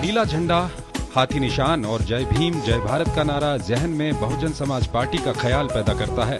नीला झंडा, हाथी निशान और जय भीम जय भारत का नारा जहन में बहुजन समाज पार्टी का ख्याल पैदा करता है।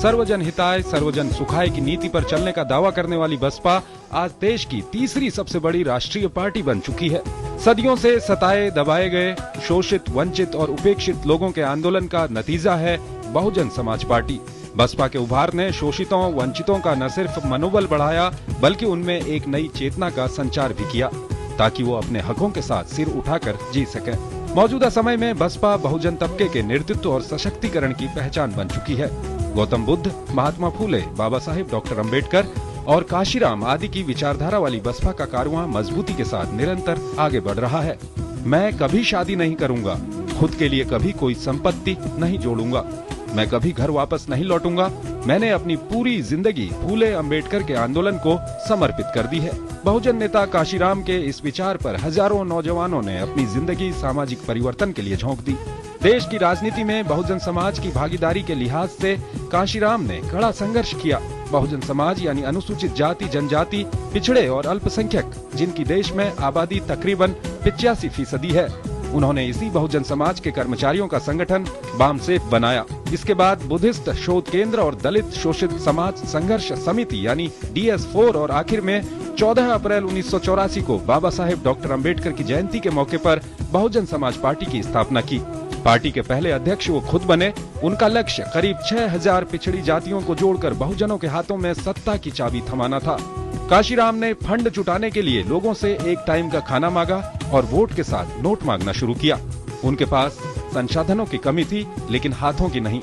सर्वजन हिताय सर्वजन सुखाय की नीति पर चलने का दावा करने वाली बसपा आज देश की तीसरी सबसे बड़ी राष्ट्रीय पार्टी बन चुकी है। सदियों से सताए दबाए गए, शोषित, वंचित और उपेक्षित लोगों के आंदोलन का नतीजा है बहुजन समाज पार्टी। बसपा के उभार ने शोषितों, वंचितों का न सिर्फ मनोबल बढ़ाया बल्कि उनमें एक नई चेतना का संचार भी किया ताकि वो अपने हकों के साथ सिर उठाकर जी सके। मौजूदा समय में बसपा बहुजन तबके के नेतृत्व और सशक्तिकरण की पहचान बन चुकी है। गौतम बुद्ध, महात्मा फूले, बाबा साहेब डॉक्टर अम्बेडकर और काशीराम आदि की विचारधारा वाली बसपा का कारवां मजबूती के साथ निरंतर आगे बढ़ रहा है। मैं कभी शादी नहीं करूंगा, खुद के लिए कभी कोई संपत्ति नहीं जोड़ूंगा, मैं कभी घर वापस नहीं लौटूंगा, मैंने अपनी पूरी जिंदगी फूले अम्बेडकर के आंदोलन को समर्पित कर दी है। बहुजन नेता काशीराम के इस विचार पर हजारों नौजवानों ने अपनी जिंदगी सामाजिक परिवर्तन के लिए झोंक दी। देश की राजनीति में बहुजन समाज की भागीदारी के लिहाज से काशीराम ने कड़ा संघर्ष किया। बहुजन समाज यानी अनुसूचित जाति, जनजाति, पिछड़े और अल्पसंख्यक, जिनकी देश में आबादी तकरीबन 85% है, उन्होंने इसी बहुजन समाज के कर्मचारियों का संगठन बामसेफ बनाया। इसके बाद बुद्धिस्ट शोध केंद्र और दलित शोषित समाज संघर्ष समिति यानी DS4 और आखिर में 14 अप्रैल 1984 को बाबा साहेब डॉक्टर अम्बेडकर की जयंती के मौके पर बहुजन समाज पार्टी की स्थापना की। पार्टी के पहले अध्यक्ष वो खुद बने। उनका लक्ष्य करीब 6000 पिछड़ी जातियों को जोड़कर बहुजनों के हाथों में सत्ता की चाबी थमाना था। काशीराम ने फंड जुटाने के लिए लोगों से एक टाइम का खाना मांगा और वोट के साथ नोट मांगना शुरू किया। उनके पास संसाधनों की कमी थी लेकिन हाथों की नहीं।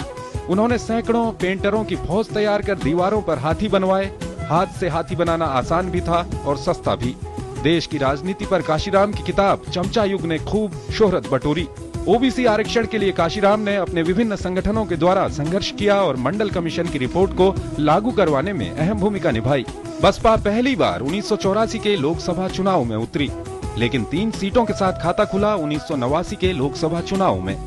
उन्होंने सैकड़ों पेंटरों की फौज तैयार कर दीवारों पर हाथी बनवाए। हाथ से हाथी बनाना आसान भी था और सस्ता भी। देश की राजनीति पर काशीराम की किताब चमचा युग ने खूब शोहरत बटोरी। ओबीसी आरक्षण के लिए काशीराम ने अपने विभिन्न संगठनों के द्वारा संघर्ष किया और मंडल कमीशन की रिपोर्ट को लागू करवाने में अहम भूमिका निभाई। बसपा पहली बार 1984 के लोकसभा चुनाव में उतरी, लेकिन 3 सीटों के साथ खाता खुला 1989 के लोकसभा चुनाव में।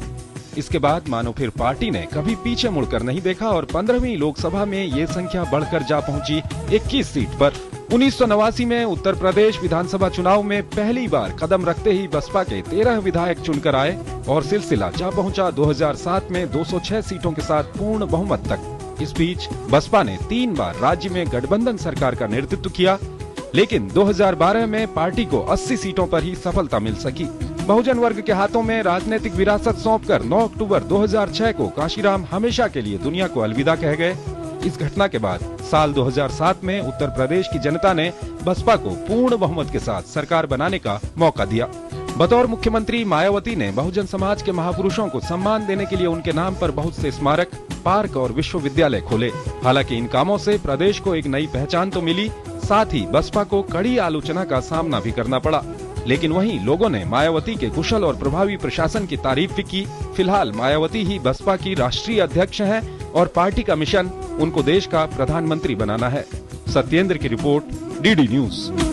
इसके बाद मानो फिर पार्टी ने कभी पीछे मुड़कर नहीं देखा और 15वीं लोकसभा में ये संख्या बढ़कर जा पहुंची 21 सीट पर। 1989 में उत्तर प्रदेश विधानसभा चुनाव में पहली बार कदम रखते ही बसपा के 13 विधायक चुनकर आए और सिलसिला जा पहुंचा 2007 में 206 सीटों के साथ पूर्ण बहुमत तक। इस बीच बसपा ने 3 बार राज्य में गठबंधन सरकार का नेतृत्व किया, लेकिन 2012 में पार्टी को 80 सीटों पर ही सफलता मिल सकी। बहुजन वर्ग के हाथों में राजनीतिक विरासत सौंपकर 9 अक्टूबर 2006 को काशीराम हमेशा के लिए दुनिया को अलविदा कह गए। इस घटना के बाद साल 2007 में उत्तर प्रदेश की जनता ने बसपा को पूर्ण बहुमत के साथ सरकार बनाने का मौका दिया। बतौर मुख्यमंत्री मायावती ने बहुजन समाज के महापुरुषों को सम्मान देने के लिए उनके नाम पर बहुत से स्मारक, पार्क और विश्वविद्यालय खोले। हालांकि इन कामों से प्रदेश को एक नई पहचान तो मिली, साथ ही बसपा को कड़ी आलोचना का सामना भी करना पड़ा। लेकिन वहीं लोगों ने मायावती के कुशल और प्रभावी प्रशासन की तारीफ भी की। फिलहाल मायावती ही बसपा की राष्ट्रीय अध्यक्ष हैं और पार्टी का मिशन उनको देश का प्रधानमंत्री बनाना है। सत्येंद्र की रिपोर्ट, DD न्यूज।